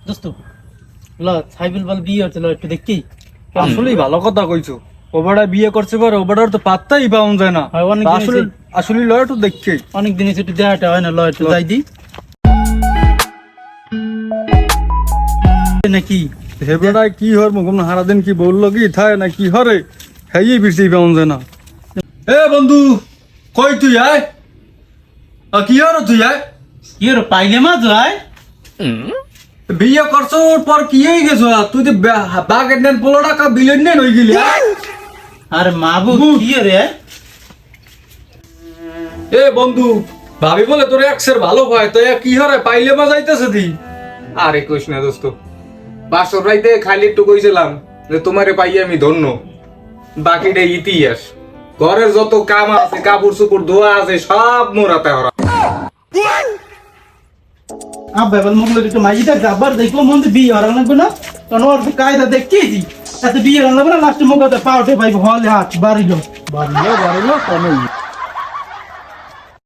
দোস্ত ল সাইবুল বল বিয়ে হচ্ছে, ল একটু দেখি। আসলেই ভালো কথা কইছো। ওবাডা বিয়ে করছে পর ওবাডার তো পাত্তাই পাওয়া যায় না। হয়, অনেক আসলে আসলে লয় একটু দেখছি। অনেক দিন একটু দেখাটা হয় না, ল একটু যাই দি নাকি। হেবেডা কি হর মুখম হারা দিন কি বললো কি থায় না কি হরে হেই বিরছি পাওয়া যায় না। এ বন্ধু কই তুই আয় কি হর তুই আয় কি রে পাইলে মা যায়? বিয়ে করছো পর কি হয়ে গেছো তুই তো বাগের নেন 15 টাকা বিলেন নেন হয়ে গেলি। আরে মাবু কি রে? এ বন্ধু ভাবি বলে তোর এক্সের ভালো হয় তো কি হরে পাইলে মা যাইতেছে দি। আরে কইস না দোস্ত, বাসর রাইতে খালি একটু কইছিলাম যে তোমারে পাই আমি ধন্য, বাকিটা ইতিহাস। ঘরের যত কাম আছে, কাপড় চোপড় ধোয়া আছে, সব মোরাতে হরা। আব্বা বল মুখ একটু মাইটা আবার দেখো মন বিয়ে হরা লাগবে না, কারণ ওর কায়দা দেখতেছি এত বিয়ে হরা লাগবে না। লাস্টে মুখ পাউটে পাইব হলে হাত বাড়িলো বাড়িলো কমে